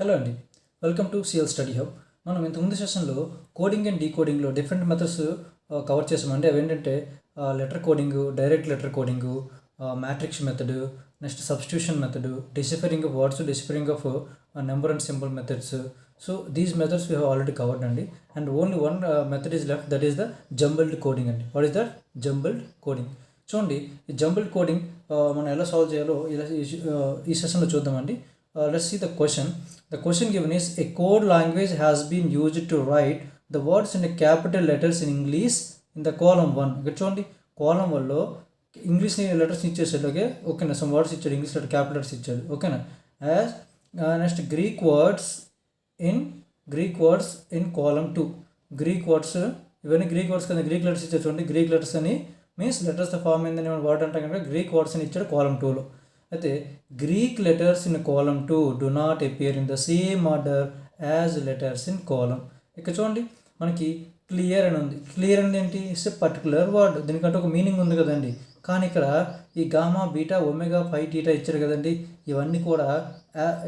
Hello అండి, welcome to CL study hub. మనం ఇంతకుముందు సెషన్లో కోడింగ్ అండ్ డీకోడింగ్లో డిఫరెంట్ మెథడ్స్ కవర్ చేసామండి. అవి ఏంటంటే letter coding, direct letter coding, matrix method, next substitution method, deciphering of words, deciphering of number and symbol methods. So these methods we have already covered అండి. And only one method is left, that is the jumbled coding అండి. What is that? Jumbled coding. చూడండి, ఈ jumbled coding మనం ఎలా solve చేయాలో ఈ సెషన్లో చూద్దామండి. Let's see the question. The question given is a code language has been used to write the words in the capital letters in English in the column 1. ఇక్కడ చూడండి, కాలం 1లో ఇంగ్లీష్ లెటర్స్ ఇచ్చేసాడు. ఓకేనా, సమ్ వర్డ్స్ ఇచ్చాడు, English letter capital letters ఇచ్చాడు. ఓకేనా, as next Greek words in column 2. Greek words, ఇవన్నీ Greek words కదా, Greek letters ఇచ్చాడు. చూడండి, గ్రీక్ లెటర్స్ అని మీన్స్ లెటర్స్ ఫామ్ అయిందని వర్డ్ అంటాం కనుక గ్రీక్ వర్డ్స్ అని ఇచ్చాడు కాలం 2లో. అయితే Greek letters in column 2 do not appear in the same order as letters in column. ఇక్కడ చూడండి, మనకి క్లియర్ అని ఉంది. క్లియర్ అనేది ఏంటి? ఇట్స్ ఎ పర్టికులర్ వర్డ్, దీనికంటే ఒక మీనింగ్ ఉంది కదండి. కానీ ఇక్కడ ఈ gamma, beta, omega, pi, theta ఇచ్చారు కదండి. ఇవన్నీ కూడా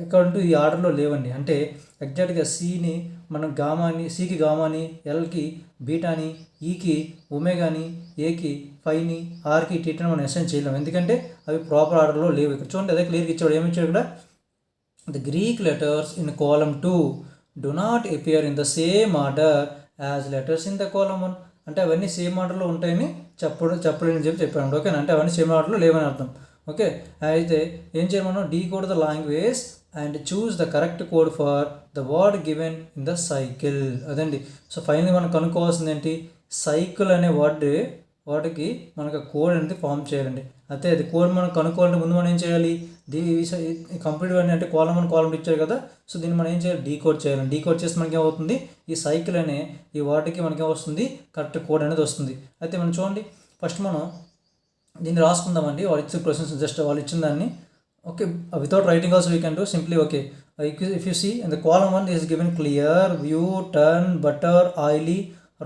ఇక్కడ ఈ ఆర్డర్లో లేవండి. అంటే ఎగ్జాక్ట్గా సిని మనం గామాని, సికి గామాని, ఎల్కి బీటాని, ఈకి ఒమేగాని, ఏకి ఫైవ్ని, ఆర్కి టీటాని మనం అసైన్ చేయలేము, ఎందుకంటే అవి ప్రాపర్ ఆర్డర్లో లేవు. ఇక్కడ చూడండి, అదే క్లియర్గా ఇచ్చాడు. ఏమిచ్చాడు ఇక్కడ? The Greek letters in column 2 do not appear in the same order as letters in the column 1. అంటే అవన్నీ సేమ్ ఆర్డర్లో ఉంటాయని చెప్పలేని చెప్పాను. ఓకేనా, అంటే అవన్నీ సేమ్ ఆర్డర్లో లేవని అర్థం. ఓకే, అయితే ఏం చేయాలి మనం? Decode the language and choose the correct code for the word given in the cycle. అదండి. సో ఫైనల్లీ మనం కనుక్కోవాల్సింది ఏంటి? సైకిల్ అనే వాటికి మనకు కోడ్ అనేది ఫామ్ చేయాలండి. అయితే అది కోడ్ మనం కనుక్కోవాలంటే ముందు మనం ఏం చేయాలి? కంప్లీట్ అంటే కాలం 1 కాలం ఇచ్చారు కదా. సో దీన్ని మనం ఏం చేయాలి? డీకోడ్ చేయాలండి. డీకోడ్ చేస్తే మనకి ఏమవుతుంది? ఈ సైకిల్ అనే ఈ వాటికి మనకి ఏమొస్తుంది? కరెక్ట్ కోడ్ అనేది వస్తుంది. అయితే మనం చూడండి, ఫస్ట్ మనం దీన్ని రాసుకుందామండి. వాళ్ళు ఇచ్చిన క్వశ్చన్స్ జస్ట్ వాళ్ళు ఇచ్చిన దాన్ని. Okay, without writing also we can do simply. Okay, if you see in the column 1 is given clear, view, turn, butter, oily,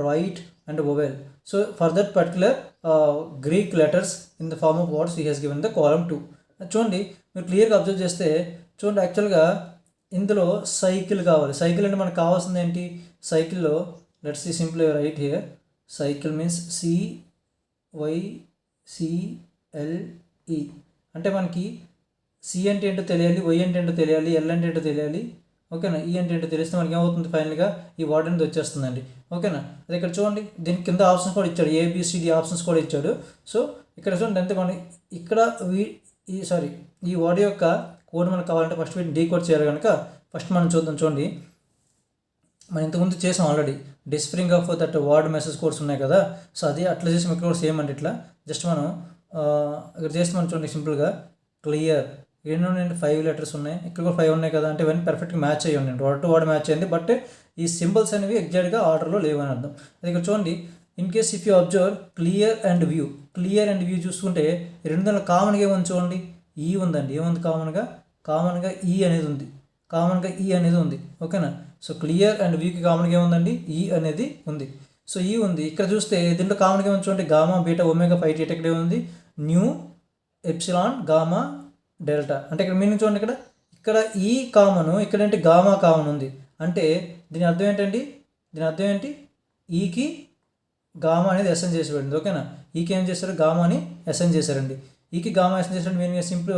right and vowel. So for that particular Greek letters in the form of words he has given the column 2. చూడండి, మీరు క్లియర్గా observe చేస్తే చూడండి, యాక్చువల్గా ఇందులో cycle కావాలి. Cycle అంటే మనకు కావాల్సింది ఏంటి? సైకిల్లో let's see simply right here. Cycle means CYCLE. అంటే మనకి సి అంటే ఏంటో తెలియాలి, వై అంటే ఏంటో తెలియాలి, ఎల్ అంటే ఏంటో తెలియాలి. ఓకేనా, ఈ అంటే ఏంటో తెలిస్తే మనకి ఏమవుతుంది? ఫైనల్గా ఈ వర్డ్ అనేది వచ్చేస్తుందండి. ఓకేనా, అది ఇక్కడ చూడండి, దీని కింద ఆప్షన్స్ కూడా ఇచ్చాడు, ABCD ఆప్షన్స్ కూడా ఇచ్చాడు. సో ఇక్కడ చూడండి, అంతే మనం ఇక్కడ ఈ వర్డ్ యొక్క కోడ్ మనకు కావాలంటే ఫస్ట్ వీటిని డీకోడ్ చేయాలి కనుక ఫస్ట్ మనం చూద్దాం. చూడండి, మనం ఇంతకుముందు చేసాం already, deciphering of that word message codes ఉన్నాయి కదా. సో అది అట్లా చేసి ఇక్కడ కూడా సేమ్ అండి. ఇట్లా జస్ట్ మనం ఇక్కడ చేస్తే మనం చూడండి సింపుల్గా క్లియర్. ఎన్ని ఉన్నాయండి? 5 లెటర్స్ ఉన్నాయి, ఇక్కడ కూడా 5 ఉన్నాయి కదా. అంటే ఇవన్నీ పర్ఫెక్ట్గా మ్యాచ్ అయ్యి ఉన్నాయి, వర్డ్ టు వర్డ్ మ్యాచ్ అయింది. బట్ ఈ సింబల్స్ అనేవి ఎగ్జాక్ట్గా ఆర్డర్లో లేవని అర్థం. అది ఇక్కడ చూడండి, in case if you observe clear and view చూసుకుంటే రెండు దానిలో కామన్గా ఏముంది? చూడండి, ఈ ఉందండి. ఏముంది కామన్గా ఈ అనేది ఉంది. ఓకేనా, సో క్లియర్ అండ్ వ్యూకి కామన్గా ఏముందండి? ఈ అనేది ఉంది. సో ఈ ఉంది. ఇక్కడ చూస్తే దీంట్లో కామన్గా ఏముంది? చూడండి, gamma, beta, omega, pi, theta ఇక్కడ ఏముంది? New, epsilon, gamma, delta. అంటే ఇక్కడ మీనింగ్ చూడండి, ఇక్కడ ఈ కామన్, ఇక్కడ ఏంటి? గామా కామన్ ఉంది. అంటే దీని అర్థం ఏంటండి? ఈకి గామా అనేది అసైన్ చేసి పెట్టింది. ఓకేనా, ఈకి ఏం చేశారు? గామాని అసైన్ చేశారండి. ఈకి గామా అసైన్ చేసినట్టు meaning simply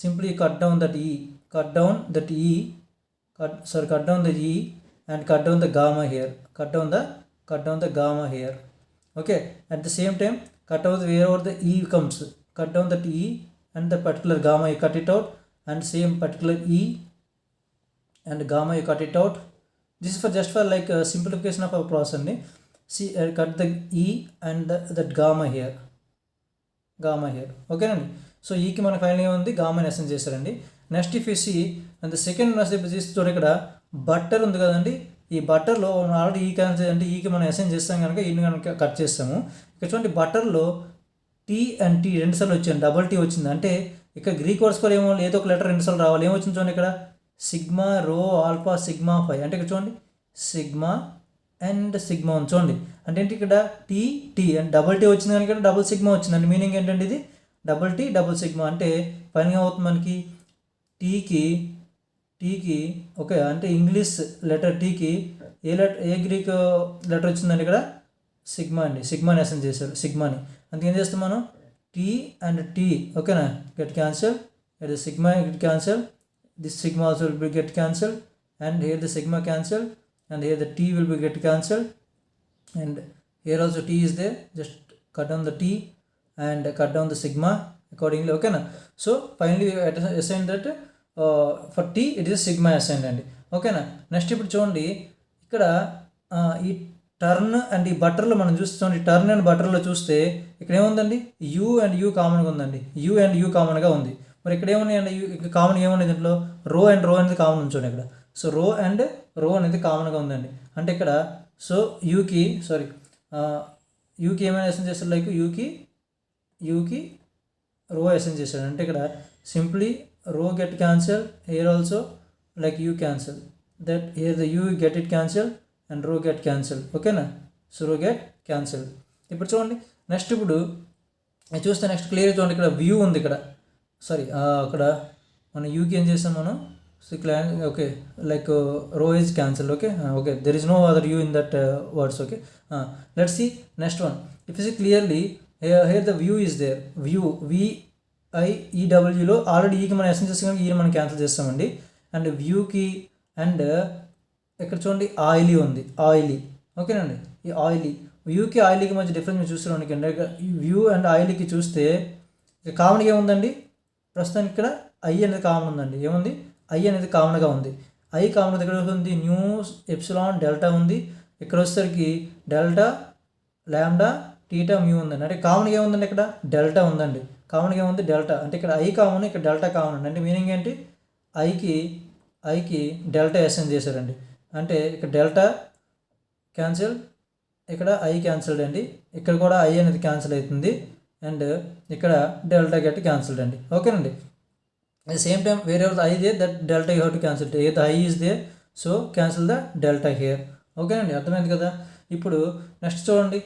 simply cut down that ఈ కట్ డౌన్ ద ఈ and cut down da Gama here. Okay, at the same time cut out where over the he comes, cut down that ఈ and the particular gamma you cut it out, and same particular E and gamma you cut it out. This is for like simplification of our process and see cut the E and that gamma here. Okay అండి. So ఈకి మన ఫైనల్గా ఉంది, గామాని assign చేశారండి. Next if you see and the second message చూడండి, ఇక్కడ butter ఉంది కదండి. ఈ బట్టర్లో ఆల్రెడీ ఈ క్యాన్సల్ అంటే ఈకి మనం అసైన్ చేస్తాం కనుక ఈని కనుక కట్ చేస్తాము. ఇక్కడ చూడండి, బట్టర్లో T and T రెండుసార్లు వచ్చింది, డబల్ T వచ్చింది. అంటే ఇక్కడ గ్రీక్ వర్డ్స్ కూడా ఏమో ఏదో ఒక లెటర్ రెండుసార్లు రావాలి. ఏమొచ్చింది చూడండి, ఇక్కడ సిగ్మా, రో, ఆల్ఫా, సిగ్మా, ఫై. అంటే ఇక్కడ చూడండి, సిగ్మా అండ్ సిగ్మా ఉంది. చూడండి, అంటే ఏంటి? ఇక్కడ T అండ్ డబల్ T వచ్చింది కనుక ఇక్కడ డబుల్ సిగ్మా వచ్చింది. అంటే మీనింగ్ ఏంటంటే ఇది డబల్ T డబుల్ సిగ్మా. అంటే ఫైనల్గా అవుతుంది మనకి టీకి ఓకే అంటే ఇంగ్లీష్ లెటర్ టీకి ఏ గ్రీక్ లెటర్ వచ్చిందండి ఇక్కడ సిగ్మా అండి. సిగ్మాని అసైన్ చేశారు సిగ్మాని. అందుకేం చేస్తాం మనం టీ అండ్ టీ ఓకేనా get cancel. here the sigma get cancel, this sigma also will be get cancelled, and here the sigma cancel, and here the t will be get cancelled, and here also t is there, just cut down the t and cut down the sigma accordingly okay na. So finally we assign that for t it is sigma assigned అండి ఓకేనా. Next ఇప్పుడు చూడండి ఇక్కడ ఈ turn and ఈ బటర్లో మనం చూస్తాం. ఈ టర్న్ అండ్ బటర్లో చూస్తే ఇక్కడ ఏముందండి యూ అండ్ యూ కామన్గా ఉందండి. యూ అండ్ యూ కామన్గా ఉంది. మరి ఇక్కడ ఏమున్నాయండి ఇక్కడ కామన్ ఏమున్నాయి దీంట్లో రో అండ్ రో అనేది కామన్ ఉంచండి ఇక్కడ. సో రో అండ్ రో అనేది కామన్గా ఉందండి. అంటే ఇక్కడ సో యూకి ఏమైనా అసైన్ చేస్తారు లైక్ యూకి రో అసైన్ చేశాడు. అంటే ఇక్కడ సింప్లీ రో get cancel, here also like you cancel, that here the you get it cancel and రో గెట్ క్యాన్సల్ ఓకేనా. సో రో గెట్ క్యాన్సల్. ఇప్పుడు చూడండి నెక్స్ట్ ఇప్పుడు చూస్తే నెక్స్ట్ క్లియర్ చూడండి ఇక్కడ వ్యూ ఉంది ఇక్కడ అక్కడ మన యూకి ఏం చేస్తాం మనం okay like row is cancel okay there is no other U in that words okay. Let's see next one. If you see clearly here the view is there. View VIEWలో ఆల్రెడీ ఈకి మనం అసైన్ చేస్తాం కానీ ఈని మనం cancel చేస్తామండి. And వ్యూకి and ఇక్కడ చూడండి oily ఉంది ఆయిలీ ఓకేనండి. ఈ ఆయిలీ వ్యూకి ఆయిలీకి మధ్య డిఫరెన్స్ మీరు చూస్తున్నాం. వ్యూ అండ్ ఆయిలీకి చూస్తే ఇక కామన్గా ఏముందండి ప్రస్తుతానికి ఇక్కడ ఐ అనేది కామన్ ఉందండి. ఏముంది ఐ అనేది కామన్గా ఉంది. ఐ కామన్ ఇక్కడ ఉంది న్యూ ఎప్సిలాన్ డెల్టా ఉంది. ఇక్కడ వచ్చేసరికి డెల్టా ల్యాండా టీటా మ్యూ ఉందండి. అంటే కామన్గా ఏముందండి ఇక్కడ డెల్టా ఉందండి. కామన్గా ఏముంది డెల్టా. అంటే ఇక్కడ ఐ కామన్ ఇక్కడ డెల్టా కామన్ అండి. అంటే మీనింగ్ ఏంటి ఐకి డెల్టా అసైన్ చేశారండి. అంటే ఇక్కడ డెల్టా క్యాన్సిల్, ఇక్కడ ఐ క్యాన్సిల్డ్ అండి. ఇక్కడ కూడా ఐ అనేది క్యాన్సిల్ అవుతుంది అండ్ ఇక్కడ డెల్టా గెట్ క్యాన్సిల్డ్ అండి ఓకేనండి. At the same time wherever I they that delta you have to cancel. A the I is there so cancel the delta here ఓకేనండి. అర్థమైంది కదా. ఇప్పుడు నెక్స్ట్ చూడండి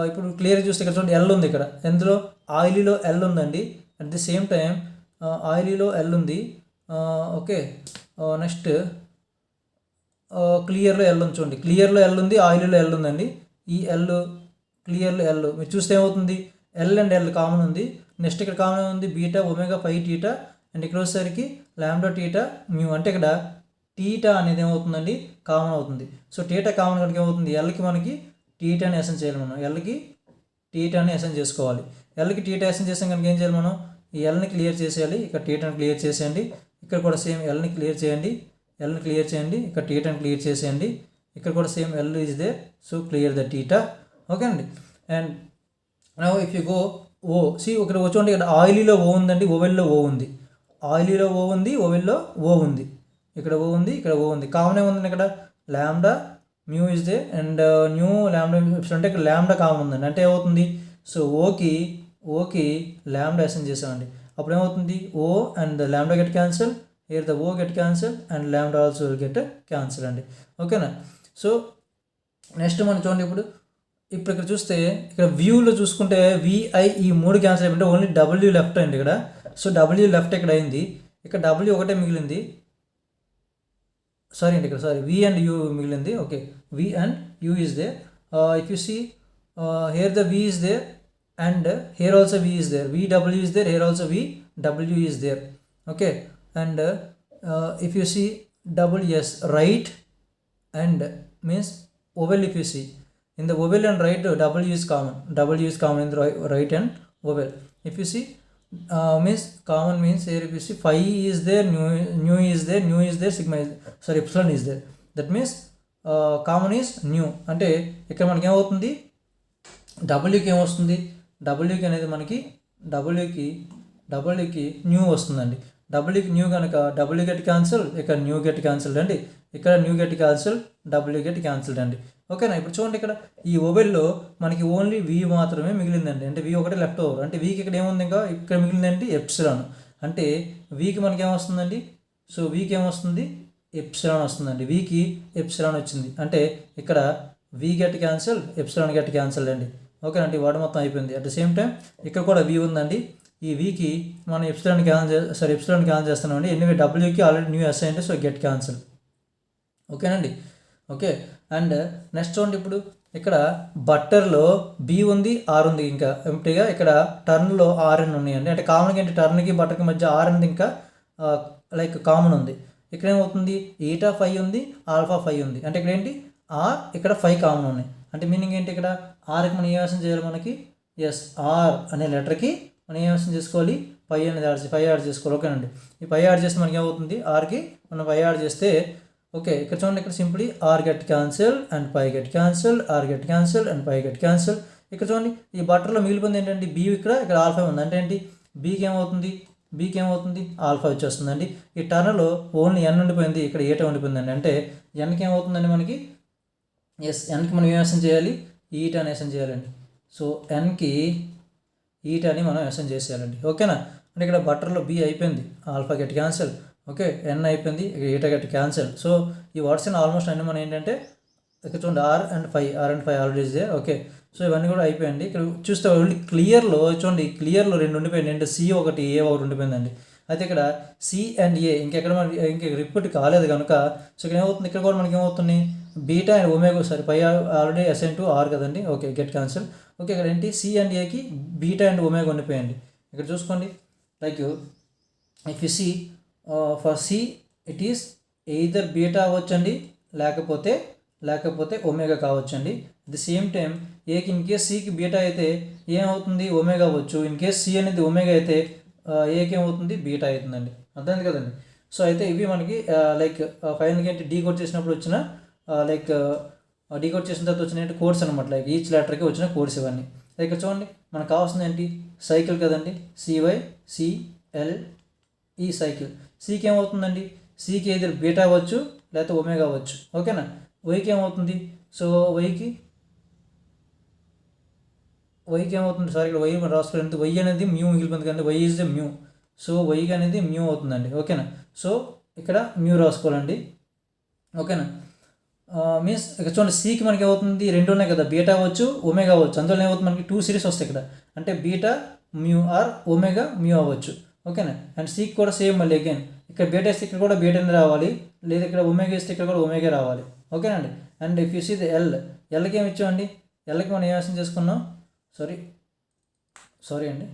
ఇప్పుడు క్లియర్ చూస్తే ఇక్కడ చూడండి ఎల్ ఉంది ఇక్కడ. ఎందులో ఆయిలీలో ఎల్ ఉందండి. అట్ ది సేమ్ టైం ఆయిలీలో ఎల్ ఉంది ఓకే. నెక్స్ట్ క్లియర్లో ఎల్ ఉంది చూడండి. క్లియర్లో ఎల్ ఉంది ఆయిలీలో ఎల్ ఉందండి. ఈ ఎల్ క్లియర్లో ఎల్ మీరు చూస్తే ఏమవుతుంది ఎల్ అండ్ ఎల్ కామన్ ఉంది. నెక్స్ట్ ఇక్కడ కామన్ ఉంది beta omega pi theta and ఇక్కడ వచ్చేసరికి ల్యాండా టీటా మ్యూ. అంటే ఇక్కడ టీటా అనేది ఏమవుతుందండి కామన్ అవుతుంది. సో టీటా కామన్ కనుక ఏమవుతుంది ఎల్కి మనకి టీటాని అసైన్ చేయాలి మనం. ఎల్కి టీటాని అసైన్ చేసుకోవాలి. ఎల్కి టీటా అసైన్ చేసాం కనుక ఏం చేయాలి మనం ఈ ఎల్ని క్లియర్ చేసేయాలి. ఇక్కడ టీటాని క్లియర్ చేసేయండి. ఇక్కడ కూడా సేమ్ ఎల్ని క్లియర్ చేయండి. ఇక్కడ టీటాని క్లియర్ చేసేయండి. ఇక్కడ కూడా same L is there so clear the theta okay అండి. And now if you go O C ఇక్కడ చూడండి ఇక్కడ ఆయిలీలో ఓ ఉందండి, ఓవెల్లో ఓ ఉంది. ఆయిలీలో ఓ ఉంది, ఓవెల్లో ఓ ఉంది. ఇక్కడ ఓ ఉంది, ఇక్కడ ఓ ఉంది. కామన్ ఏముందండి ఇక్కడ ల్యాండా mu is they and new ల్యాండా అంటే ఇక్కడ ల్యాండా కామన్ ఉందండి. అంటే ఏమవుతుంది సో ఓకి ల్యాండా అసైన్ చేసామండి. అప్పుడు ఏమవుతుంది O and the lambda get cancel, here the O get cancel and lambda also will get cancel అండి ఓకేనా. సో నెక్స్ట్ మనం చూడండి ఇప్పుడు ఇక్కడ చూస్తే ఇక్కడ వ్యూలో చూసుకుంటే VI ఈ 3 క్యాన్సిల్ అయిపోయింటే ఓన్లీ W లెఫ్ట్ అండి ఇక్కడ. సో W లెఫ్ట్ ఇక్కడ అయింది. ఇక్కడ W ఒకటే మిగిలింది. ఇక్కడ V అండ్ U మిగిలింది okay. V and U is there. If you see here the V is there and here also V is there. VW is there, here also VW is there okay. And if you see WS right and means oval if you see in the oval and right W is common in the right and oval. If you see means common means here if you see phi is there, nu is there, sigma is epsilon is there, that means common is nu. అంటే ఇక్కడ మనకి ఏమవుతుంది Wకి ఏమొస్తుంది Wకి అనేది మనకి Wకి new వస్తుందండి. Wకి new కనుక W get cancel, ఇక్కడ న్యూ గెట్ క్యాన్సిల్డ్ అండి. ఇక్కడ new get cancel, W get cancelled అండి ఓకేనా. ఇప్పుడు చూడండి ఇక్కడ ఈ ఓవెల్లో మనకి ఓన్లీ V మాత్రమే మిగిలిందండి. అంటే V ఒకటే లెఫ్ట్ ఓవర్. అంటే Vకి ఇక్కడ ఏముంది ఇంకా ఇక్కడ మిగిలిందండి ఎప్సిలాన్. అంటే Vకి మనకి ఏమొస్తుందండి సో Vకి ఏమొస్తుంది ఎప్సిలాన్ వస్తుందండి. Vకి ఎప్సిలాన్ వచ్చింది. అంటే ఇక్కడ V get cancel, epsilon get cancel అండి ఓకేనా. అంటే వాడు మొత్తం అయిపోయింది. అట్ ద సేమ్ టైం ఇక్కడ కూడా V ఉందండి. ఈ వీకి మనం ఎప్సిలాన్ క్యాన్సిల్ చేస్తున్నామండి. ఎనివే డబ్ల్యూకి ఆల్రెడీ న్యూ ఎస్ అయింది, సో గెట్ క్యాన్సిల్. ఓకేనండి. ఓకే. అండ్ నెక్స్ట్ చూడండి, ఇప్పుడు ఇక్కడ బట్టర్లో బి ఉంది, ఆర్ ఉంది, ఇంకా ఎంప్టీగా. ఇక్కడ టర్న్లో ఆర్ఎన్ ఉన్నాయండి. అంటే కామన్గా ఏంటి, టర్న్కి బట్టర్కి మధ్య ఆర్ అనేది ఇంకా లైక్ కామన్ ఉంది. ఇక్కడ ఏమవుతుంది, ఈటా 5 ఉంది, ఆల్ఫా 5 ఉంది. అంటే ఇక్కడ ఏంటి, ఆర్ ఇక్కడ 5 కామన్ ఉన్నాయి. అంటే మీనింగ్ ఏంటి, ఇక్కడ ఆర్కి మనం ఏం చేయాలి, మనకి ఆర్ అనే లెటర్కి మనం ఏం చేసుకోవాలి, 5 అనేది 5 యాడ్ చేసుకోవాలి. ఓకేనండి. ఈ 5 యాడ్ చేస్తే మనకి ఏమవుతుంది, ఆర్కి మనం 5 యాడ్ చేస్తే ఓకే. ఇక్కడ చూడండి, ఇక్కడ simply R get cancel and 5 get cancel, R get cancel and 5 get cancel. ఇక్కడ చూడండి, ఈ బట్టర్లో మిగిలిపోయింది ఏంటంటే బి, ఇక్కడ ఆల్ఫా ఉంది. అంటే ఏంటి, బీకి ఏమవుతుంది ఆల్ఫా వచ్చేస్తుందండి. ఈ టర్న్లో ఓన్లీ ఎన్ ఉండిపోయింది, ఇక్కడ ఏటా ఉండిపోయిందండి. అంటే ఎన్కి ఏమవుతుందండి, మనకి ఎన్కి మనం ఏం ఎస్ఎన్ చేయాలి, ఈటా అని ఎస్ఎన్ చేయాలండి. సో ఎన్కి ఈటాని మనం ఎస్ఎన్ చేసేయాలండి. ఓకేనా. అంటే ఇక్కడ బట్టర్లో బి అయిపోయింది, alpha get cancel. Okay, N అయిపోయింది, ఈటా గెట్ క్యాన్సిల్. సో ఈ వర్డ్స్ ఆల్మోస్ట్ అన్నీ మనం ఏంటంటే ఇక్కడ చూడండి, R and 5 already is they. Okay, so ఇవన్నీ కూడా అయిపోయింది. ఇక్కడ చూస్తే ఓన్లీ క్లియర్లో చూడండి, క్లియర్లో 2 ఉండిపోయింది. అంటే సి ఒకటి, ఏ ఒకటి ఉండిపోయిందండి. అయితే ఇక్కడ సి అండ్ ఏ ఇంకెక్కడ మనకి ఇంక రిపీట్ కాలేదు కనుక, సో ఇక్కడ ఏమవుతుంది, ఇక్కడ కూడా మనకి ఏమవుతుంది, beta and omega, sorry 5 already assign to R కదండి. Okay, get cancel. ఓకే, ఇక్కడ ఏంటి, సి అండ్ ఏకి బీటా అండ్ ఒమేగా ఉండిపోయండి. ఇక్కడ చూసుకోండి, like if you see for C it is either beta అవ్వచ్చండి, లేకపోతే ఒమేగా కావచ్చండి. అట్ ది సేమ్ టైం ఏకి ఇన్ కేస్ సికి బీటా అయితే ఏమవుతుంది, ఒమేగా అవ్వచ్చు. ఇన్ కేస్ సి అనేది ఒమేగా అయితే ఏకి ఏమవుతుంది, బీటా అవుతుందండి. అర్థమైంది కదండి. సో అయితే ఇవి మనకి లైక్ ఫైనల్గా ఏంటి, డీకోడ్ చేసినప్పుడు వచ్చిన లైక్ డీకోడ్ చేసిన తర్వాత వచ్చిన కోడ్స్ అనమాట. లైక్ ఈచ్ లెటర్కి వచ్చిన కోడ్స్ ఇవన్నీ. ఇక్కడ చూడండి, మనకు కావాల్సింది ఏంటి, సైకిల్ కదండి. సివై సిఎల్ ఈ సైకిల్. సికి ఏమవుతుందండి, సికి ఏదైనా బీటా అవ్వచ్చు లేకపోతే ఒమేగా అవ్వచ్చు. ఓకేనా. వైకి ఏమవుతుంది, సో వైకి ఏమవుతుంది, సారీ ఇక్కడ వై రాసుకోలేదు. వై అనేది మ్యూ మిగిలిపోయింది కదండి, Y is the mu. So Y అనేది మ్యూ అవుతుందండి. ఓకేనా. సో ఇక్కడ మ్యూ రాసుకోవాలండి. ఓకేనా. మీన్స్ ఇక్కడ చూడండి, సికి మనకి ఏమవుతుంది, 2 ఉన్నాయి కదా, బీటా అవ్వచ్చు, ఒమేగా అవ్వచ్చు. అందువల్ల ఏమవుతుంది, మనకి 2 సిరీస్ వస్తాయి ఇక్కడ. అంటే beta mu or omega mu అవ్వచ్చు. ఓకేనా. అండ్ సికి కూడా సేమ్ మళ్ళీ అగైన్, ఇక్కడ బీటా ఇస్తే ఇక్కడ కూడా బీటానే రావాలి, లేదా ఇక్కడ ఒమేగా ఇస్తే ఇక్కడ కూడా ఒమేగా రావాలి. ఓకేనండి. And if you see the ఎల్కి ఏమి ఇచ్చామండి, ఎల్కి మనం ఏం ఎస్ఎన్ చేసుకున్నాం, సారీ అండి,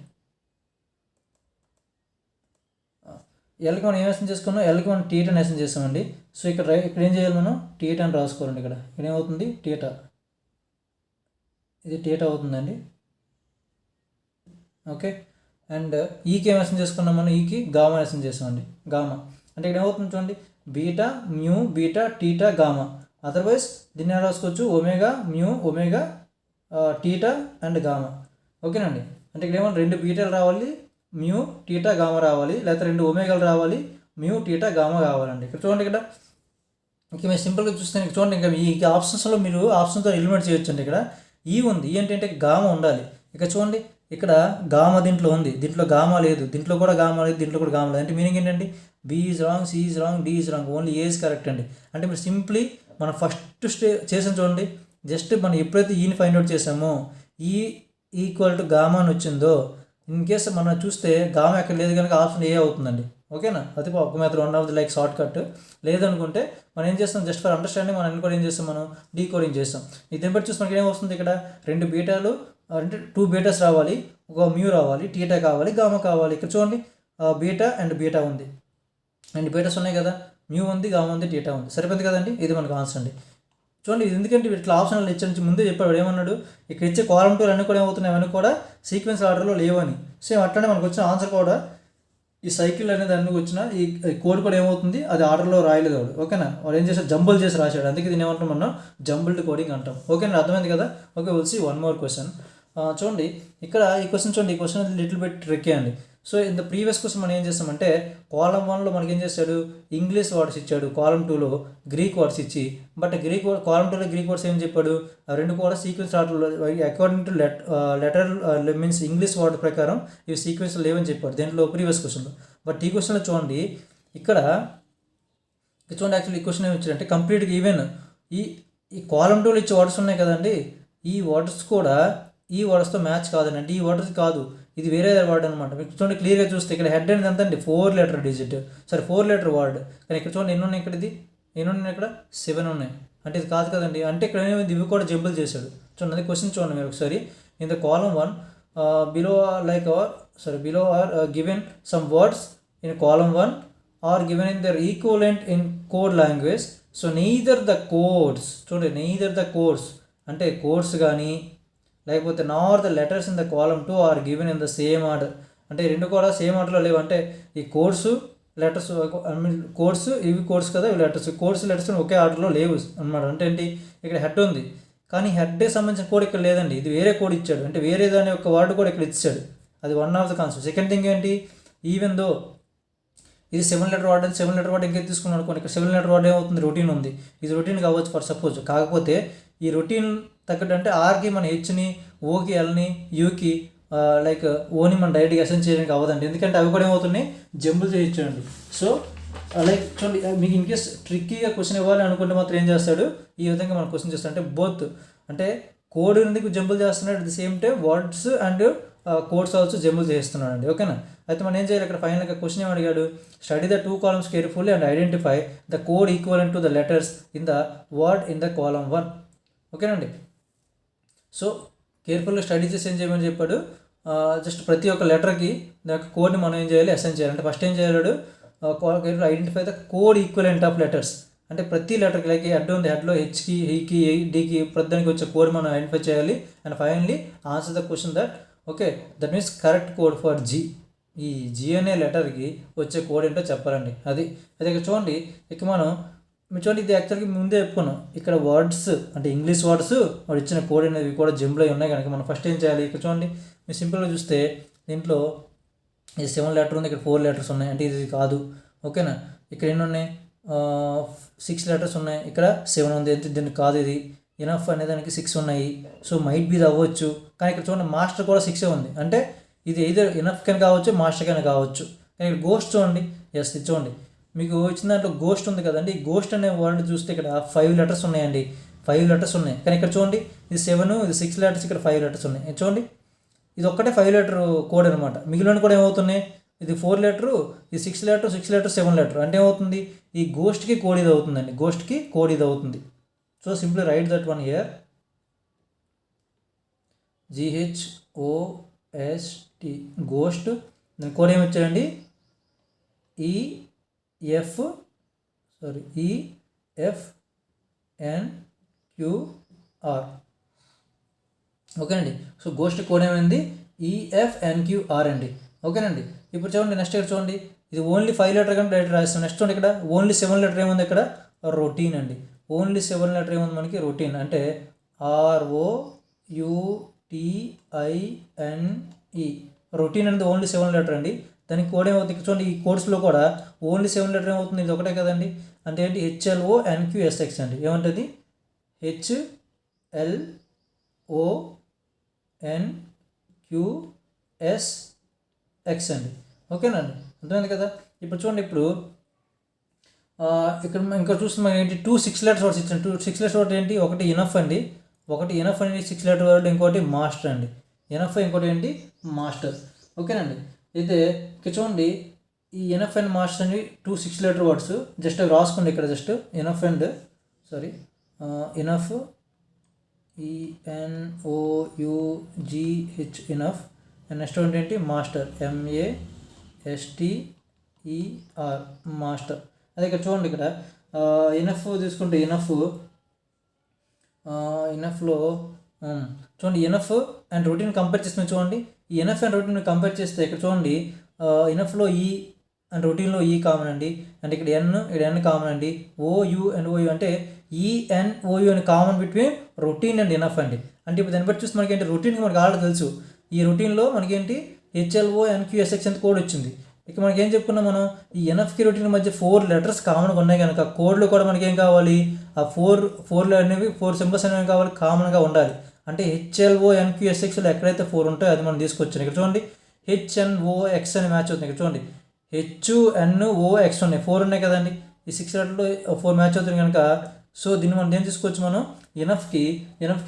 ఎల్కి మనం ఏం ఎస్ఎన్ చేసుకున్నాం, ఎల్కి మనం టీటాని ఎస్ఎన్ చేస్తామండి. సో ఇక్కడ ఏం చేయాలి, మనం టీటా అని రాసుకోవాలండి. ఇక్కడ ఏమవుతుంది, టీటా, ఇది టీటా అవుతుందండి. ఓకే. అండ్ ఈకి ఏం ఎస్ఎన్ చేసుకున్నాం, మనం ఈకి గామా ఎస్ఎన్ చేస్తామండి. గామా అంటే ఇక్కడ ఏమవుతుంది చూడండి, beta mu beta theta gamma. Otherwise దీన్ని ఎలా రాసుకోవచ్చు, omega mu omega theta and gamma. ఓకేనండి. అంటే ఇక్కడ ఏమన్నా 2 బీటాలు రావాలి, మ్యూ టీటా గామా రావాలి, లేకపోతే 2 ఒమేగాలు రావాలి, మ్యూ టీటా గామా కావాలండి. ఇక్కడ చూడండి, ఇక్కడ ఇంకా మీరు సింపుల్గా చూస్తే చూడండి, ఇంకా ఈ ఆప్షన్స్లో మీరు ఆప్షన్తో ఎలిమినేట్ చేయొచ్చు అండి. ఇక్కడ ఈ ఉంది, ఈ ఏంటంటే గామా ఉండాలి. ఇక్కడ చూడండి, ఇక్కడ గామా దీంట్లో ఉంది, దీంట్లో గామా లేదు, దీంట్లో కూడా గామా లేదు, దీంట్లో కూడా గామా లేదు. అంటే మీనింగ్ ఏంటండి, B is wrong, C is wrong, D is wrong, only A is correct అండి. అంటే మీరు సింప్లీ మనం ఫస్ట్ చేసాం చూడండి, జస్ట్ మనం ఎప్పుడైతే ఈని ఫైండ్ అవుట్ చేసామో, ఈ ఈక్వల్ టు గామా అని వచ్చిందో, ఇన్ కేస్ మనం చూస్తే గామా ఎక్కడ లేదు కనుక ఆప్షన్ ఏ అవుతుందండి. ఓకేనా. అది ఒక method, one of the like short cut. లేదనుకుంటే మనం ఏం చేస్తాం, జస్ట్ ఫర్ అండర్స్టాండింగ్ మనం కూడా ఏం చేస్తాం, మనం డీకోడింగ్ చేస్తాం. దీన్ని బట్టి చూసి మనకి ఏమొస్తుంది, ఇక్కడ 2 బీటాలు అంటే 2 బీటాస్ రావాలి, ఒక మ్యూ రావాలి, టీటా కావాలి, గామా కావాలి. ఇక్కడ చూడండి, బీటా అండ్ బీటా ఉంది, అండ్ బీటాస్ ఉన్నాయి కదా, మ్యూ ఉంది, గామా ఉంది, టీటా ఉంది. సరిపోయింది కదండి. ఇది మనకు ఆన్సర్ అండి. చూడండి, ఇది ఎందుకంటే ఇట్లా ఆప్షన్లు ఇచ్చే నుంచి ముందే చెప్పాడు, ఏమన్నాడు, ఇక్కడ ఇచ్చే కాలమ్ 2 అన్నీ కూడా ఏమవుతున్నాయి, అవన్నీ కూడా సీక్వెన్స్ ఆర్డర్లో లేవని. సేమ్ అట్లనే మనకు వచ్చిన ఆన్సర్ కూడా ఈ సైకిల్ అనేది అన్ని వచ్చిన ఈ కోడ్ కూడా ఏమవుతుంది, అది ఆర్డర్లో రాయలేదు వాడు. ఓకేనా. వాడు ఏం చేశాడు, జంబుల్ చేసి రాశాడు. అందుకే దీన్ని ఏమంటాం మనం, జంబుల్డ్ కోడింగ్ అంటాం. ఓకేనా, అర్థమైంది కదా. Okay, will see one more question. చూడండి, ఇక్కడ ఈ క్వశ్చన్ చూడండి, ఈ క్వశ్చన్ లిటిల్ బిట్ ట్రిక్కీ అండి. So in the previous question మనం ఏం చేస్తామంటే, కాలమ్ 1లో మనకి ఏం చేస్తాడు, ఇంగ్లీష్ వర్డ్స్ ఇచ్చాడు, కాలమ్ 2లో గ్రీక్ వర్డ్స్ ఇచ్చి, బట్ కాలమ్ 2లో గ్రీక్ వర్డ్స్ ఏం చెప్పాడు, ఆ 2 కూడా సీక్వెన్స్ ఆర్డర్లో according to letter means English word ప్రకారం ఇవి సీక్వెన్స్లో లేవని చెప్పాడు దీంట్లో ప్రీవియస్ క్వశ్చన్లో. బట్ ఈ క్వశ్చన్లో చూడండి, ఇక్కడ చూడండి, యాక్చువల్లీ ఈ క్వశ్చన్ ఏమి ఇచ్చాడంటే కంప్లీట్గా ఈవెన్ ఈ కాలమ్ 2లో ఇచ్చే వర్డ్స్ ఉన్నాయి కదండి, ఈ వర్డ్స్ కూడా ఈ వర్డ్స్తో మ్యాచ్ కాదండి. అంటే ఈ వర్డ్స్ కాదు, ఇది వేరే వర్డ్ అనమాట. మీకు చూడండి క్లియర్గా చూస్తే ఇక్కడ హెడ్ అనేది ఎంత అండి 4 లెటర్ డిజిట్, సరే 4 లెటర్ వర్డ్. కానీ ఇక్కడ చూడండి ఎన్ని ఉన్నాయి, ఇక్కడ ఇది ఎన్ని ఉన్నాయి, ఇక్కడ 7 ఉన్నాయి. అంటే ఇది కాదు కదండి. అంటే ఇక్కడ ఏమైంది, ఇవి కూడా జంబుల్ చేశాడు. చూడండి అది క్వశ్చన్ చూడండి మీరు ఒకసారి. In the column 1 below are given some words in column 1 are given in their equivalent in code language. So neither the codes, చూడండి నెయిదర్ ద కోడ్స్ అంటే కోడ్స్ కానీ లేకపోతే nor the letters in the column 2 are given in the same order. అంటే రెండు కూడా same ఆర్డర్లో లేవు. అంటే ఈ కోడ్స్ లెటర్స్, కోడ్స్ ఇవి కోడ్స్ కదా, ఇవి లెటర్స్, కోడ్స్ లెటర్స్ ఒకే ఆర్డర్లో లేవు అనమాట. అంటే ఏంటి, ఇక్కడ హెడ్ ఉంది కానీ హెడ్కి సంబంధించిన కోడ్ ఇక్కడ లేదండి, ఇది వేరే కోడ్ ఇచ్చాడు. అంటే వేరే దాని యొక్క వర్డ్ కూడా ఇక్కడ ఇచ్చాడు. అది one of the concept. Second thing ఏంటి, ఈవెన్ దో ఇది 7 లెటర్ వర్డ్, 7 లెటర్ వర్డ్ ఇంకేం తీసుకున్నాను అనుకోండి, ఇక్కడ 7 లెటర్ వర్డ్ ఏమవుతుంది, రొటీన్ ఉంది. ఇది రొటీన్ కావచ్చు ఫర్ సపోజ్. కాకపోతే ఈ రొటీన్ తగ్గట్టు అంటే ఆర్కి మన హెచ్ని, ఓకి ఎల్ని, యూకి లైక్ ఓని మనం డైరెక్ట్గా అసైన్ చేయడానికి అవ్వదండి. ఎందుకంటే అవి కూడా ఏమవుతున్నాయి, జంబుల్ చేయించండి. సో లైక్ చూడండి, మీకు ఇన్కేస్ ట్రిక్కీగా క్వశ్చన్ ఇవ్వాలి అనుకుంటే మాత్రం ఏం చేస్తాడు, ఈ విధంగా మనం క్వశ్చన్ చేస్తాడు. అంటే బోత్ అంటే కోడ్ ఎందుకు జంబుల్ చేస్తున్నాడు, at the same time words and codes also jumble చేస్తున్నాడు అండి. ఓకేనా. అయితే మనం ఏం చేయాలి, ఇక్కడ ఫైనల్గా క్వశ్చన్ ఏమి అడిగాడు, study the 2 columns carefully and identify the code equivalent to the letters in the word in the column 1. ఓకేనండి. సో కేర్ఫుల్గా స్టడీ చేసి ఏం చేయమని చెప్పాడు, జస్ట్ ప్రతి ఒక్క లెటర్కి దాని కోడ్ని మనం ఏం చేయాలి, అసైన్ చేయాలి. అంటే ఫస్ట్ ఏం చేయాలి, identify the code equivalent of letters. అంటే ప్రతి లెటర్కి లైక్ హెడ్ ఉంది, హెడ్లో హెచ్కి, ఈకి, డికి ప్రతిదానికి వచ్చే కోడ్ మనం ఐడెంటిఫై చేయాలి. And finally answer the question that okay that means correct code for G. ఈ జీ అనే లెటర్కి వచ్చే కోడ్ ఏంటో చెప్పాలండి. అది ఇక్కడ చూడండి, ఇక మనం మీరు చూడండి, ఇది యాక్చువల్గా ముందే చెప్పుకున్నాం. ఇక్కడ వర్డ్స్ అంటే ఇంగ్లీష్ వర్డ్స్ వాడు ఇచ్చిన కోడ్ అనేవి కూడా జంబుల్ అయి ఉన్నాయి కనుక మనం ఫస్ట్ ఏం చేయాలి, ఇక్కడ చూడండి మీరు సింపుల్గా చూస్తే దీంట్లో ఇది 7 లెటర్ ఉంది, ఇక్కడ 4 లెటర్స్ ఉన్నాయి. అంటే ఇది కాదు. ఓకేనా. ఇక్కడ ఎన్ని ఉన్నాయి, 6 లెటర్స్ ఉన్నాయి, ఇక్కడ 7 ఉంది. అంటే దీనికి కాదు, ఇది ఇనఫ్ అనే దానికి 6 ఉన్నాయి. సో మైట్ బి ఇది అవ్వచ్చు. కానీ ఇక్కడ చూడండి మాస్టర్ కూడా 6 ఉంది. అంటే ఇది either ఇనఫ్ కైనా కావచ్చు, మాస్టర్ కైనా కావచ్చు. కానీ ఇక్కడ గోస్ట్ చూడండి, ఎస్ ఇది చూడండి మీకు వచ్చిన దాంట్లో గోస్ట్ ఉంది కదండి. ఈ గోస్ట్ అనే వర్డ్ చూస్తే ఇక్కడ 5 లెటర్స్ ఉన్నాయండి, 5 లెటర్స్ ఉన్నాయి. కానీ ఇక్కడ చూడండి ఇది 7, ఇది 6 లెటర్స్, ఇక్కడ 5 లెటర్స్ ఉన్నాయి. చూడండి ఇది ఒక్కటే 5 లెటర్ కోడ్ అనమాట. మిగిలిన కూడా ఏమవుతున్నాయి, ఇది 4 లెటరు, ఇది 6 లెటర్, 6 లెటర్, 7 లెటర్. అంటే ఏమవుతుంది, ఈ గోస్ట్కి కోడ్ ఇది అవుతుందండి, గోస్ట్కి కోడ్ ఇది అవుతుంది. So simply right that one here, GHOST ghost. దాని కోడ్ ఏమి వచ్చాయండి, EFNQR. ఓకేనండి. సో గోస్ట్ కోడ్ ఏమైంది, EFNQR అండి. ఓకేనండి. ఇప్పుడు చూడండి నెక్స్ట్ ఇక్కడ చూడండి, ఇది ఓన్లీ 5 లెటర్ కానీ డైరెక్ట్ రాస్తాం. నెక్స్ట్ చూడండి ఇక్కడ ఓన్లీ 7 లెటర్ ఏముంది, ఇక్కడ రొటీన్ అండి. ఓన్లీ 7 లెటర్ ఏముంది మనకి, రొటీన్. అంటే ROUTINE. రొటీన్ అనేది ఓన్లీ 7 లెటర్ అండి. దానికి కోడ్ ఏమవుతుంది, చూడండి ఈ కోడ్స్లో కూడా ఓన్లీ 7 లెటర్ ఏమవుతుంది, ఇది ఒకటే కదండి. అంటే ఏంటి, HLONQSX అండి. ఏమంటుంది, HLONQSX అండి. ఓకేనండి, అర్థమైంది కదా. ఇప్పుడు చూడండి, ఇప్పుడు ఇక్కడ ఇంకా చూస్తే మనకి ఏంటి 2 6 లెటర్స్ వర్డ్స్ ఇచ్చాను. 2 6 లెటర్స్ వర్డ్ ఏంటి, ఒకటి ఇనఫ్ అండి, ఒకటి ఇనఫ్ అండి 6 లెటర్ వర్డ్, ఇంకోటి మాస్టర్ అండి. ఇనఫ్ ఇంకోటి ఏంటి, మాస్టర్. ఓకేనండి. అయితే ఇక్కడ చూడండి ఈ ఇనఫ్ అండ్ మాస్టర్ అని 2 6 లెటర్ వర్డ్స్ జస్ట్ అవి రాసుకోండి. ఇక్కడ just enough and enough ENOUGH enough. And next ఏంటి, మాస్టర్ MASTER మాస్టర్. అదే ఇక్కడ చూడండి, ఇక్కడ ఇనఫ్ తీసుకుంటే ఇనఫ్లో చూడండి ఇనఫ్ అండ్ రొటీన్ కంపేర్ చేస్తే చూడండి, ఈ ఇనఫ్ అండ్ రొటీన్ కంపేర్ చేస్తే ఇక్కడ చూడండి ఇనఫ్లో ఈ అండ్ రొటీన్లో ఈ కామన్ అండి. అంటే ఇక్కడ ఎన్ కామన్ అండి. OU అండ్ OU అంటే ENOU అని common between routine and enough అండి. అంటే ఇప్పుడు దాన్ని బట్టి చూస్తే మనకి ఏంటి, రొటీన్కి మనకి ఆల్రెడీ తెలుసు. ఈ రొటీన్లో మనకేంటి HLONQSX అని కోడ్ వచ్చింది. ఇక మనకి ఏం చెప్పుకున్నాం మనం, ఈ ఎన్ఎఫ్కి రొటీన్ మధ్య 4 లెటర్స్ కామన్గా ఉన్నాయి కనుక కోడ్లో కూడా మనకి ఏం కావాలి, ఆ 4 అనేవి 4 సింబల్స్ అనేవి కావాలి, కామన్గా ఉండాలి. అంటే HLONQSXలో ఎక్కడైతే 4 ఉంటాయో అది మనం తీసుకొచ్చాను. ఇక్కడ చూడండి HNOX అని మ్యాచ్ అవుతుంది. ఇక్కడ చూడండి HNOX ఉన్నాయి, 4 ఉన్నాయి కదండి. ఈ 6 లెటర్లో 4 మ్యాచ్ అవుతుంది కనుక సో దీన్ని మనం ఏం తీసుకోవచ్చు, మనం ఎనఫ్కి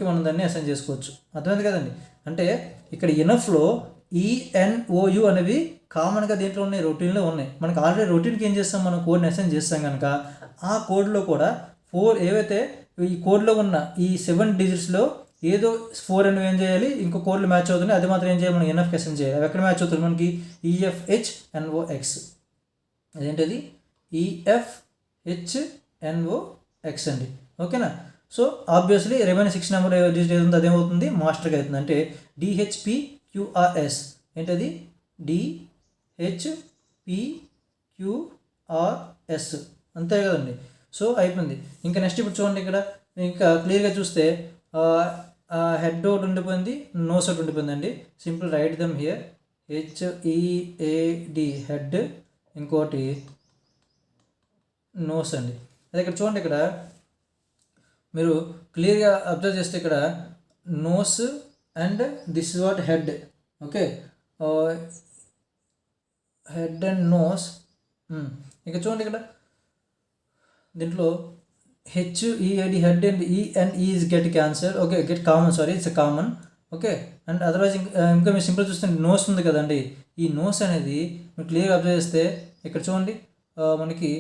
మనం దాన్ని అసైన్ చేసుకోవచ్చు. అర్థమైంది కదండి. అంటే ఇక్కడ ఎనఫ్లో ఈఎన్ఓయు అనేవి కామన్గా దీంట్లో ఉన్నాయి, రొటీన్లో ఉన్నాయి. మనకు ఆల్రెడీ రొటీన్కి ఏం చేస్తాం, మనం కోడ్ని అసైన్ చేస్తాం కనుక ఆ కోడ్లో కూడా 4 ఏవైతే ఈ కోడ్లో ఉన్న ఈ 7 డిజిట్స్లో ఏదో 4 అనేవి ఏం చేయాలి, ఇంకో కోడ్లు మ్యాచ్ అవుతుంది, అది మాత్రం ఏం చేయాలి, మనం ఎన్ఎఫ్కి అసైన్ చేయాలి. అవి ఎక్కడ మ్యాచ్ అవుతుంది మనకి, ఈఎఫ్హెచ్ఎన్ఓఎక్స్. అదేంటది, ఈఎఫ్హెచ్ఎన్ఓఎక్స్ అండి. ఓకేనా. So obviously remaining 6 number digit ఏది ఉందో అదేమవుతుంది, మాస్టర్కి అవుతుంది. అంటే డిహెచ్పిక్యూఆర్ఎస్. ఏంటది, డిహెచ్పిక్యూఆర్ఎస్. అంతే కదండి. సో అయిపోయింది. ఇంకా నెక్స్ట్ ఇప్పుడు చూడండి, ఇక్కడ ఇంకా క్లియర్గా చూస్తే హెడ్ ఒకటి ఉండిపోయింది, నోస్ ఒకటి ఉండిపోయిందండి. Simple write them here, H E A D head, ఇంకోటి నోస్ అండి. అదే ఇక్కడ చూడండి, ఇక్కడ మీరు క్లియర్గా అబ్జర్వ్ చేస్తే ఇక్కడ nose and this is what head. Okay, head and nose. ఇంకా చూడండి, ఇక్కడ దీంట్లో H E A D head and E N E is get cancer. Okay, get common, sorry it's common. Okay, and otherwise ఇంకా మీరు సింపుల్ చూస్తే నోస్ ఉంది కదండి. ఈ నోస్ అనేది మీరు క్లియర్గా అబ్జర్వ్ చేస్తే ఇక్కడ చూడండి, మనకి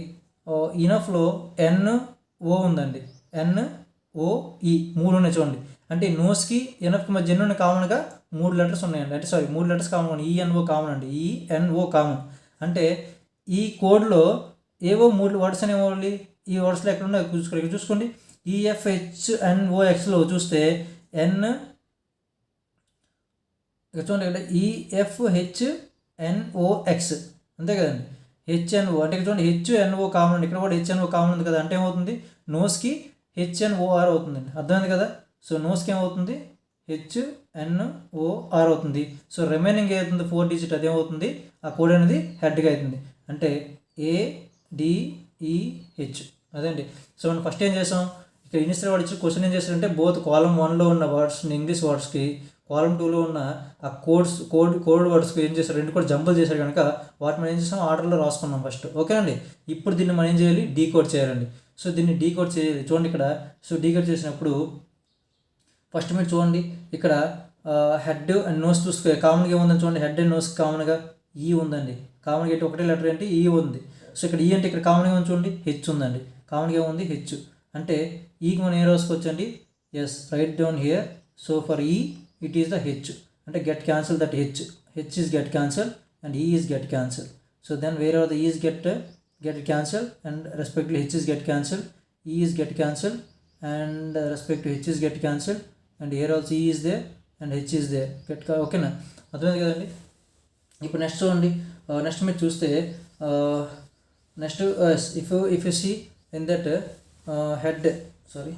ఇనఫ్లో ఎన్ఓ ఉందండి, ఎన్ఓఈ 3 ఉన్నాయి చూడండి. అంటే నోస్కి ఎనఫ్కి మధ్య ఎన్ని ఉన్నాయి, కామన్గా 3 లెటర్స్ ఉన్నాయండి. అంటే sorry 3 letters common, ENO common అండి, ఈఎన్ఓ కామన్. అంటే ఈ కోడ్లో ఏవో 3 వర్డ్స్ అనేవి ఇవ్వాలి. ఈ వర్డ్స్లో ఎక్కడ ఉన్నాయి చూసుకోండి. ఇక్కడ చూసుకోండి, ఈఎఫ్హెచ్ఎన్ఓఎక్స్లో చూస్తే ఇక్కడ చూడండి, ఇక్కడ ఈఎఫ్హెచ్ఎన్ఓఎక్స్ అంతే కదండి. హెచ్ఎన్ఓ అంటే ఇక్కడ చూడండి, హెచ్ఎన్ఓ కామన్ అండి. ఇక్కడ కూడా హెచ్ఎన్ఓ కామన్ ఉంది కదా, అంటే ఏమవుతుంది, నోస్కి హెచ్ఎన్ఓఆర్ అవుతుందండి. అర్థమైంది కదా. సో నోస్కి ఏమవుతుంది, హెచ్ఎన్ఓఆర్ అవుతుంది. సో రిమైనింగ్ ఏమవుతుంది, 4 డిజిట్ అదేమవుతుంది, ఆ కోడ్ అనేది హెడ్గా అవుతుంది. అంటే ఏడిఈహెచ్ అదండి. సో మనం ఫస్ట్ ఏం చేసాం, ఇక్కడ ఇనిషియల్ వర్డ్ ఇచ్చి క్వశ్చన్ ఏం చేస్తారంటే బోత్ కాలమ్ 1లో ఉన్న వర్డ్స్ని, ఇంగ్లీష్ వర్డ్స్కి, కాలమ్ 2లో ఉన్న ఆ కోడ్ వర్డ్స్కి ఏం చేస్తారు, 2 కూడా జంపుల్ చేశారు కనుక వాటిని మనం ఏం చేస్తాం, ఆర్డర్లో రాసుకున్నాం ఫస్ట్. ఓకేనండి. ఇప్పుడు దీన్ని మనం ఏం చేయాలి, డీకోడ్ చేయాలండి. సో దీన్ని డీకోడ్ చేయాలి. చూడండి ఇక్కడ, సో డీకోడ్ చేసినప్పుడు ఫస్ట్ మీరు చూడండి, ఇక్కడ హెడ్ అండ్ నోస్ చూసుకో, కామన్గా ఏముందని చూడండి, హెడ్ అండ్ నోస్ కామన్గా ఈ ఉందండి. కామన్గా ఏంటి, ఒకటే లెటర్ ఏంటి, ఈ ఉంది. సో ఇక్కడ ఈ అంటే ఇక్కడ కామన్గా ఉంది చూడండి, హెచ్ ఉందండి. కామన్గా ఏముంది, హెచ్. అంటే ఈకి మనం ఏం రాసుకోవచ్చండి, yes write down here. So for E it is the H. అంటే get cancel that H. H is get cancel and E is get cancel. So then where are the E is get cancel and respect to h is get cancelled, e is get cancelled and respect to h is get cancelled, and here also e is there and h is there. ఓకేనా, అర్థమైంది కదండి. ఇప్పుడు next చూడండి, next మీరు చూస్తే next if you see in that head, sorry,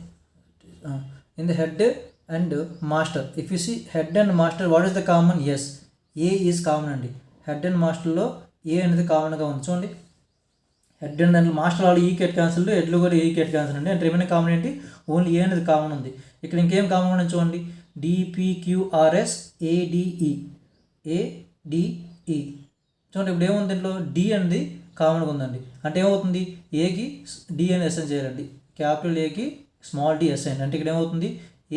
in the head and master, if you see head and master, what is the common? Yes, a is common అండి. Head and మాస్టర్లో ఏ అనేది కామన్గా ఉంది చూడండి. Head and దాంట్లో master వాళ్ళు ఈ get cancel, హెడ్లో కూడా ఈ గెట్ క్యాన్సల్ అండి. అంటే రిమైనింగ్ కామన్ ఏంటి, ఓన్లీ ఏ అనేది కామన్ ఉంది. ఇక్కడ ఇంకేం కామన్ ఉంది చూడండి, డిపిక్యూఆర్ఎస్ ఏడిఈ ఏడిఈ చూడండి. ఇప్పుడు ఏముంది దీంట్లో, డి అనేది కామన్గా ఉందండి. అంటే ఏమవుతుంది, ఏకి డి అని అసైన్ చేయాలండి, క్యాపిటల్ ఏకి స్మాల్ డి అసైన్. అంటే ఇక్కడ ఏమవుతుంది,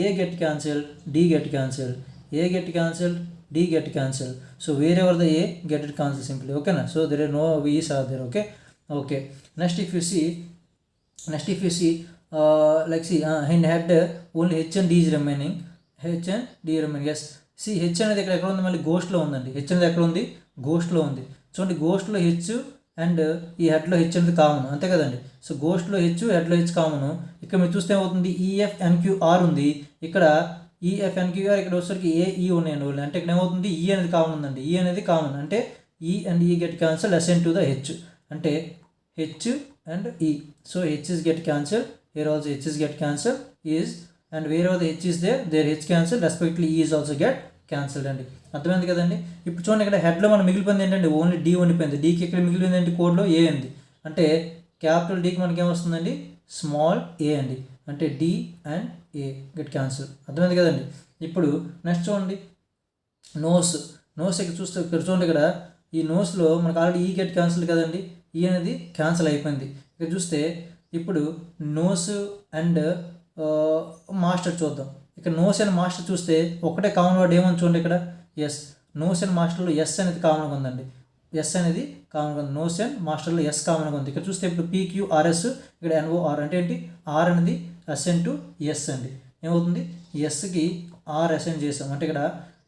A get cancel, D get cancel, A get cancel, D get cancel. So wherever the A get it cancel simply. ఓకేనా. So there are no Vs are there. Okay, next if you see like see in head only h and d is remaining, h and d remaining. Yes, see h అనేది ఎక్కడ ఉంది, మళ్ళీ గోస్ట్లో ఉందండి. h అనేది ఎక్కడ ఉంది, గోస్ట్లో ఉంది. చూడండి, గోస్ట్లో హెచ్ అండ్ ఈ హెడ్లో హెచ్ అనేది కామన్, అంతే కదండి. సో గోస్ట్లో హెచ్, హెడ్లో హెచ్ కామన్. ఇక్కడ మీరు చూస్తే ఏమవుతుంది, ఈఎఫ్ఎన్క్యూఆర్ ఉంది. ఇక్కడ ఈఎఫ్ఎన్క్యూఆర్ ఇక్కడ వచ్చేసరికి ఏఈ ఉన్నాయండి ఓన్లీ. అంటే ఇక్కడ ఏమవుతుంది, ఈ అనేది కామన్ ఉందండి. ఈ అనేది కామన్ అంటే E and E get cancel assign to the H. అంటే H and E. So H is get cancel, here also H is get cancel is, and where are the H is there H cancel, respectively E is also get cancelled అండి. అర్థమైంది కదండి. ఇప్పుడు చూడండి, ఇక్కడ హెడ్లో మనం మిగిలిపోయింది ఏంటంటే ఓన్లీ డి ఉండిపోయింది. డీకి ఇక్కడ మిగిలిపోయింది ఏంటి, కోడ్లో ఏ అండి. అంటే క్యాపిటల్ డీకి మనకి ఏమొస్తుందండి, స్మాల్ ఏ అండి. అంటే D and A get cancel. అర్థమైంది కదండి. ఇప్పుడు నెక్స్ట్ చూడండి, నోస్ ఇక్కడ చూస్తే, ఇక్కడ చూడండి, ఇక్కడ ఈ నోస్లో మనకు ఆల్రెడీ ఈ గెట్ క్యాన్సల్ కదండి, ఈ అనేది క్యాన్సిల్ అయిపోయింది. ఇక్కడ చూస్తే ఇప్పుడు నోస్ అండ్ మాస్టర్ చూద్దాం. ఇక్కడ నోస్ అండ్ మాస్టర్ చూస్తే ఒకటే కామన్ వర్డ్ ఏమని చూడండి ఇక్కడ, ఎస్ నోస్ అండ్ మాస్టర్లో ఎస్ అనేది కామన్గా ఉందండి. ఎస్ అనేది కామన్గా ఉంది. నోస్ అండ్ మాస్టర్లో ఎస్ కామన్గా ఉంది. ఇక్కడ చూస్తే ఇప్పుడు PQRS, ఇక్కడ NOR అంటే ఏంటి, ఆర్ అనేది అసెండ్ టు ఎస్ అండి. ఏమవుతుంది, ఎస్కి ఆర్ అసెండ్ చేసాం అంటే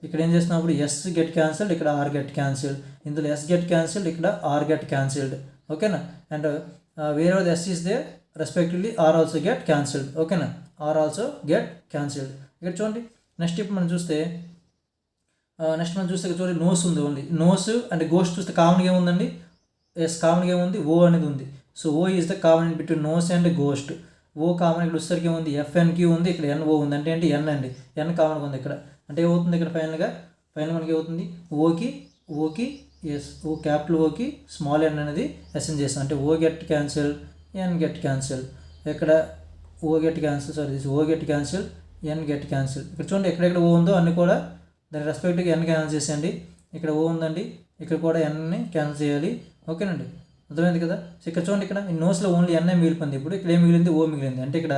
ఇక్కడ ఏం చేస్తున్నప్పుడు ఎస్ గెట్ క్యాన్సిల్డ్, ఇక్కడ ఆర్ గెట్ క్యాన్సిల్డ్, ఇందులో ఎస్ గెట్ క్యాన్సిల్డ్, ఇక్కడ ఆర్ గెట్ క్యాన్సిల్డ్. ఓకేనా. And wherever S is there respectively R also get cancelled. ఓకేనా, ఆర్ ఆల్సో గెట్ క్యాన్సిల్డ్. ఇక్కడ చూడండి నెక్స్ట్ ఇప్పుడు మనం చూస్తే చూడండి నోస్ ఉంది. ఓన్లీ నోస్ అండ్ గోస్ట్ చూస్తే కామన్గా ఏముందండి, ఎస్ కామన్గా ఏముంది, ఓ అనేది ఉంది. So O is the common between nose and ghost. O common ఇక్కడ వచ్చేసరికి ఏముంది, FNQ ఉంది, ఇక్కడ NO ఉంది. అంటే ఏంటి, ఎన్ అండి, ఎన్ కామన్గా ఉంది ఇక్కడ. అంటే ఏమవుతుంది ఇక్కడ ఫైనల్ మనకి ఏమవుతుంది, ఓకి ఎస్, ఓ క్యాపిటల్ ఓకి స్మాల్ ఎన్ అనేది అసైన్ చేస్తాం. అంటే ఓ గెట్ క్యాన్సిల్, ఎన్ గెట్ క్యాన్సిల్. ఇక్కడ ఓ గెట్ క్యాన్సిల్, ఓ గెట్ క్యాన్సిల్, ఎన్ గెట్ క్యాన్సిల్. ఇక్కడ చూడండి ఎక్కడెక్కడ ఓ ఉందో అన్ని కూడా దాని రెస్పెక్ట్గా ఎన్ క్యాన్సిల్ చేసేయండి. ఇక్కడ ఓ ఉందండి, ఇక్కడ కూడా ఎన్ని క్యాన్సిల్ చేయాలి. ఓకేనండి, అర్థమైంది కదా. సో ఇక్కడ చూడండి ఇక్కడ ఈ నోస్లో ఓన్లీ ఎన్ఏ మిగిలిపోయింది. ఇప్పుడు ఇక్కడ ఏం మిగిలింది, ఓ మిగిలింది. అంటే ఇక్కడ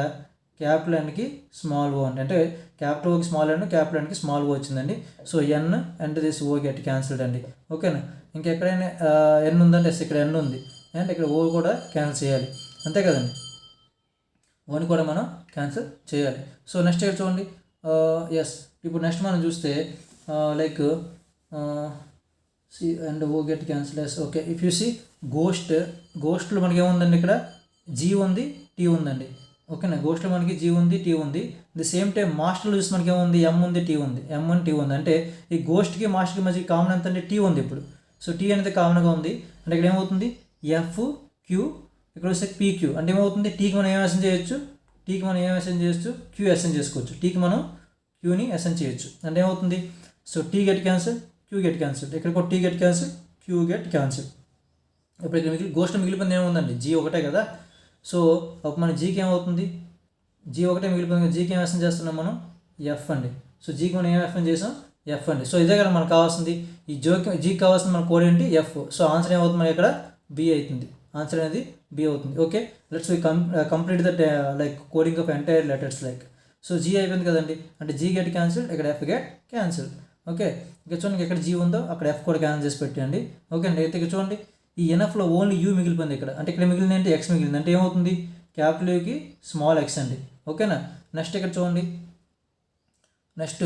క్యాపిటల్ ఎన్కి స్మాల్ ఓ అంటే క్యాపిటల్ ఓకి స్మాల్ ఎన్, క్యాపిటల్ ఎన్కి స్మాల్ ఓ వచ్చిందండి. So N and this O get cancelled అండి. ఓకేనా. ఇంకెక్కడైనా ఎన్ ఉందంటే ఇక్కడ ఎన్ ఉంది అండ్ ఇక్కడ ఓ కూడా క్యాన్సిల్ చేయాలి. అంతే కదండి, ఓని కూడా మనం క్యాన్సిల్ చేయాలి. సో నెక్స్ట్ ఇక్కడ చూడండి ఎస్. ఇప్పుడు నెక్స్ట్ మనం చూస్తే like C and O get cancel yes. Okay, if you see గోస్ట్లో మనకి ఏముందండి, ఇక్కడ జీ ఉంది, టీ ఉందండి. ఓకేనా, గోస్ట్లో మనకి జీ ఉంది, టీ ఉంది. ది సేమ్ టైం మాస్టర్లో చూసి మనకి ఏముంది, ఎం ఉంది, టీ ఉంది, ఎం అండ్ టీ ఉంది. అంటే ఈ గోస్ట్కి మాస్టర్కి మధ్య కామన్ ఎంత అంటే టీ ఉంది ఇప్పుడు. సో టీ అనేది కామన్గా ఉంది. అంటే ఇక్కడ ఏమవుతుంది, FQ, ఇక్కడ వస్తే PQ. అంటే ఏమవుతుంది, టీకి మనం ఏం అసైన్ చేయొచ్చు, క్యూ అసైన్ చేసుకోవచ్చు. టీకి మనం క్యూని అసైన్ చేయొచ్చు. అంటే ఏమవుతుంది, so T get cancel, Q get cancel. ఇక్కడ కూడా T get cancel, Q get cancel. ఇప్పుడు ఇక్కడ గోస్ట్ మిగిలిపోయింది ఏముందండి, జీ ఒకటే కదా. సో అప్పుడు మన జీకి ఏమవుతుంది, జీ ఒకటే మిగిలిపోయింది. జీకి ఏం అసైన్ చేస్తున్నాం మనం, ఎఫ్ అండి. సో జీకి మనం ఏం అసైన్ చేసాం, ఎఫ్ అండి. సో ఇదే కదా మనకు కావాల్సింది. ఈ జీకి కావాల్సింది మన కోడ్ ఏంటి, ఎఫ్. సో ఆన్సర్ ఏమవుతుంది మనకి ఇక్కడ, బి అవుతుంది. ఆన్సర్ అనేది బి అవుతుంది. Okay, let's we complete that like coding of entire letters like. So G అయిపోయింది కదండి, అంటే జీ గెట్ క్యాన్సిల్, ఇక్కడ ఎఫ్ గెట్ క్యాన్సిల్. ఓకే, ఇక్కడ చూడండి ఎక్కడ జీ ఉందో అక్కడ ఎఫ్ కూడా క్యాన్సిల్ చేసి పెట్టండి. ఓకే అండి, అయితే ఇక్కడ చూడండి ఈ ఎన్ఎఫ్లో ఓన్లీ యూ మిగిలిపోయింది ఇక్కడ. అంటే ఇక్కడ మిగిలింది అంటే ఎక్స్ మిగిలింది. అంటే ఏమవుతుంది, క్యాపిటల్ యూకి స్మాల్ ఎక్స్ అండి. ఓకేనా. నెక్స్ట్ ఇక్కడ చూడండి, నెక్స్ట్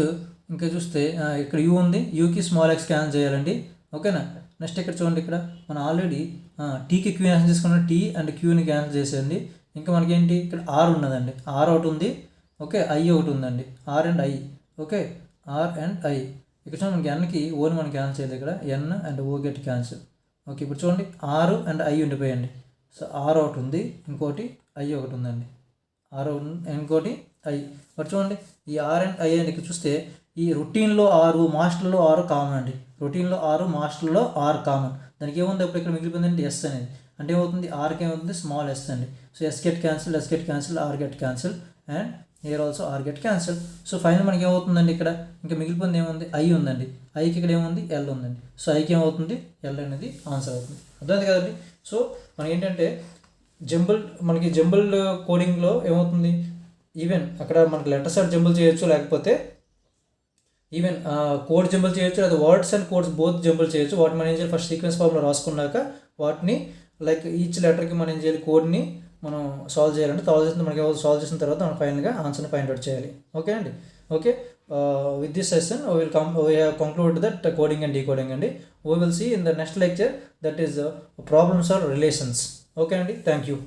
ఇంకా చూస్తే ఇక్కడ యూ ఉంది, యూకి స్మాల్ ఎక్స్ క్యాన్సిల్ చేయాలండి. ఓకేనా. నెక్స్ట్ ఇక్కడ చూడండి, ఇక్కడ మనం ఆల్రెడీ టీకి క్యూ క్యాన్సిల్ చేసుకున్నాం, టీ అండ్ క్యూని క్యాన్సిల్ చేసేయండి. ఇంకా మనకేంటి, ఇక్కడ ఆర్ ఉన్నదండి, ఆర్ ఒకటి ఉంది. ఓకే, ఐ ఒకటి ఉందండి, R and I. Okay, R and I. ఇక్కడ చూడండి మనకి ఎన్కి ఓని మనం క్యాన్సిల్ చేయాలి. ఇక్కడ N and O get cancel. Okay, ఇప్పుడు చూడండి ఆర్ అండ్ ఐ ఉండిపోయండి. సో ఆర్ ఒకటి ఉంది, ఇంకోటి ఐ ఒకటి ఉందండి. ఆర్ ఇంకోటి ఐ. బట్ చూడండి ఈ ఆర్ అండ్ ఐ అని ఇక్కడ చూస్తే ఈ రొటీన్లో ఆరు, మాస్టర్లో ఆరు కామన్ అండి. రొటీన్లో ఆరు, మాస్టర్లో ఆరు కామన్. దానికి ఏముంది ఇప్పుడు ఇక్కడ మిగిలిపోయిందంటే ఎస్ అనేది. అంటే ఏమవుతుంది, ఆర్కి ఏమవుతుంది, స్మాల్ ఎస్ అండి. So S get cancel, R get cancel and here also R get cancel. So final మనకి ఏమవుతుందండి, ఇక్కడ ఇంకా మిగిలిపోయింది ఏముంది, ఐ ఉందండి. ఐకి ఇక్కడ ఏముంది, ఎల్ ఉందండి. సో ఐకి ఏమవుతుంది, ఎల్ అనేది ఆన్సర్ అవుతుంది. అర్థమైంది కదండి. సో మనకి ఏంటంటే మనకి జంబుల్ కోడింగ్లో ఏమవుతుంది, ఈవెన్ అక్కడ మనకి లెటర్స్ అండ్ జంబుల్ చేయొచ్చు, లేకపోతే ఈవెన్ కోడ్ జంబుల్ చేయొచ్చు, లేదా words and codes both jumble చేయొచ్చు. వాటిని మనం ఏం చేయాలి, ఫస్ట్ సీక్వెన్స్ ఫామ్లో రాసుకున్నాక వాటిని లైక్ ఈచ్ లెటర్కి మనం ఏం చేయాలి, కోడ్ని మనం సాల్వ్ చేయాలంటే సాల్వ్ చేసిన తర్వాత మనం ఫైనల్గా ఆన్సర్ని ఫైండ్ అవుట్ చేయాలి. ఓకే అండి. Okay, with this session we have concluded that coding and decoding అండి. We will see in the next lecture, that is problems or relations. Okay అండి, థ్యాంక్ యూ.